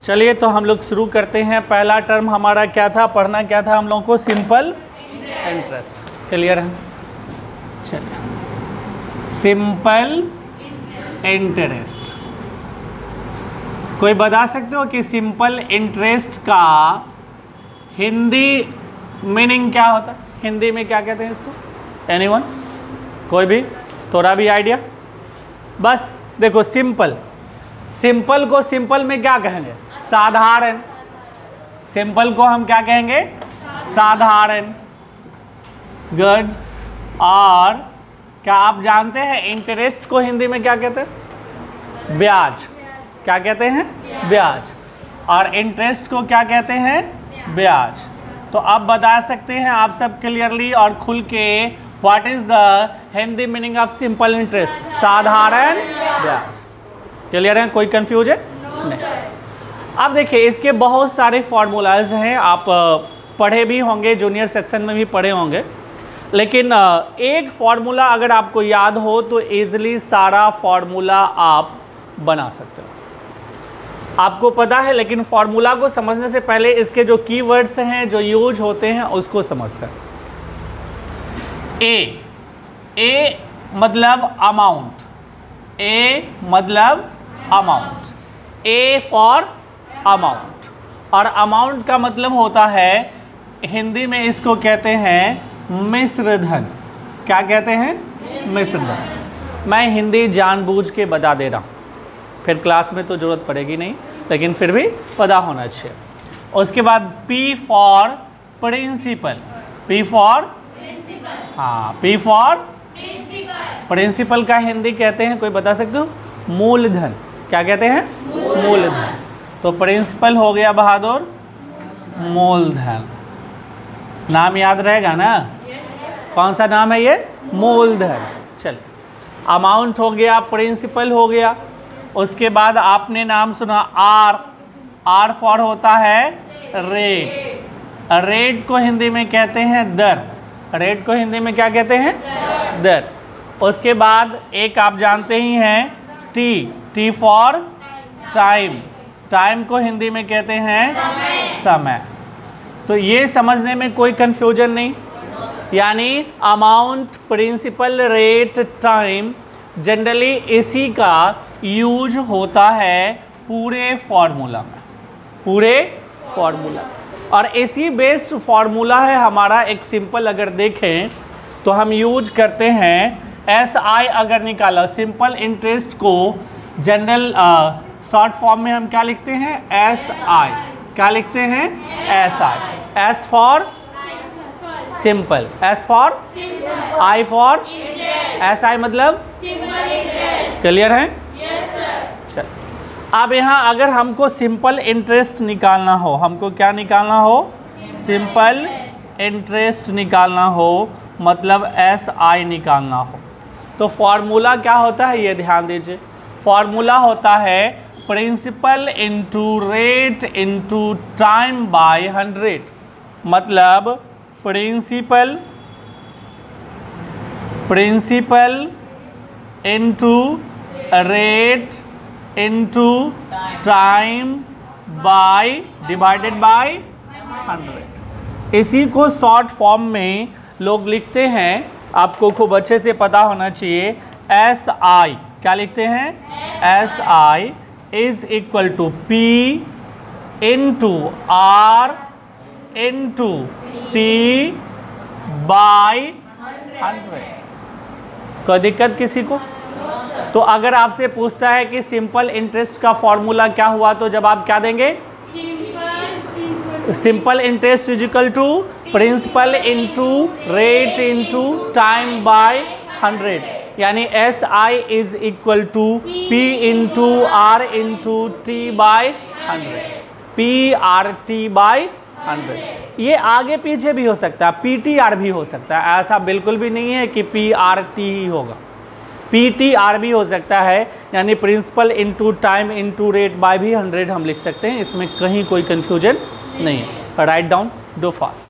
चलिए तो हम लोग शुरू करते हैं। पहला टर्म हमारा क्या था, पढ़ना क्या था हम लोगों को, सिंपल इंटरेस्ट। क्लियर है? चलिए, सिंपल इंटरेस्ट। कोई बता सकते हो कि सिंपल इंटरेस्ट का हिंदी मीनिंग क्या होता है? हिंदी में क्या कहते हैं इसको? एनीवन? कोई भी थोड़ा भी आइडिया? बस देखो, सिंपल, सिंपल को सिंपल में क्या कहेंगे? साधारण। सिंपल को हम क्या कहेंगे? साधारण। गुड। और क्या आप जानते हैं इंटरेस्ट को हिंदी में क्या कहते हैं? ब्याज। क्या कहते हैं? ब्याज। और इंटरेस्ट को क्या कहते हैं? ब्याज। तो अब बता सकते हैं आप सब क्लियरली और खुल के, what is the Hindi meaning of simple interest? साधारण ब्याज। क्लियर है? कोई कंफ्यूजन नहीं। अब देखिए, इसके बहुत सारे फॉर्मूलाज हैं, आप पढ़े भी होंगे, जूनियर सेक्शन में भी पढ़े होंगे, लेकिन एक फॉर्मूला अगर आपको याद हो तो इजीली सारा फॉर्मूला आप बना सकते हो। आपको पता है, लेकिन फॉर्मूला को समझने से पहले इसके जो कीवर्ड्स हैं, जो यूज होते हैं, उसको समझते हैं। ए मतलब अमाउंट। ए मतलब अमाउंट। A for amount. और अमाउंट का मतलब होता है, हिंदी में इसको कहते हैं मिश्र धन। क्या कहते हैं? मिश्र धन। मैं हिंदी जानबूझ के बता दे रहा हूँ, फिर क्लास में तो ज़रूरत पड़ेगी नहीं, लेकिन फिर भी पता होना चाहिए। उसके बाद P for principal. P for, हाँ, पी फॉर प्रिंसिपल का हिंदी कहते हैं, कोई बता सकते हो? मूलधन। क्या कहते हैं? मूलधन। तो प्रिंसिपल हो गया बहादुर, मूलधन। नाम याद रहेगा ना? कौन सा नाम है ये? मूलधन। चलिए, अमाउंट हो गया, प्रिंसिपल हो गया। उसके बाद आपने नाम सुना आर। आर फॉर होता है रेट। रेट को हिंदी में कहते हैं दर। रेट को हिंदी में क्या कहते हैं? दर। उसके बाद एक आप जानते ही हैं T. T for time. Time को हिंदी में कहते हैं समय। तो ये समझने में कोई कंफ्यूजन नहीं, यानी amount, principal, rate, time, generally इसी का यूज होता है पूरे फॉर्मूला में। पूरे फॉर्मूला। और इसी बेस्ड फॉर्मूला है हमारा एक सिंपल, अगर देखें तो हम यूज करते हैं एस आई। अगर निकाला सिंपल इंटरेस्ट को जनरल शॉर्ट फॉर्म में हम क्या लिखते हैं? एस आई। क्या लिखते हैं? S I. S for simple, S for I for S I मतलब क्लियर है? चल, अब यहाँ अगर हमको सिंपल इंटरेस्ट निकालना हो, हमको क्या निकालना हो? सिंपल इंटरेस्ट निकालना हो, मतलब एस आई निकालना हो, तो फॉर्मूला क्या होता है ये ध्यान दीजिए। फॉर्मूला होता है principal into rate into time by 100। मतलब principal into rate into time by divided by 100। इसी को शॉर्ट फॉर्म में लोग लिखते हैं, आपको खूब अच्छे से पता होना चाहिए, एस आई। क्या लिखते हैं? S I is equal to P into R into T by 100। कोई दिक्कत किसी को? तो अगर आपसे पूछता है कि सिंपल इंटरेस्ट का फॉर्मूला क्या हुआ, तो जब आप क्या देंगे? Simple interest is equal to principal into rate into time by 100, यानी S I is equal to P into R into T by 100। P R T by 100। ये आगे पीछे भी हो सकता है, पी टी आर भी हो सकता है। ऐसा बिल्कुल भी नहीं है कि पी आर टी ही होगा, पी टी आर भी हो सकता है, यानी principal into time into rate by भी 100 हम लिख सकते हैं। इसमें कहीं कोई कन्फ्यूजन नहीं है। Write down, do fast.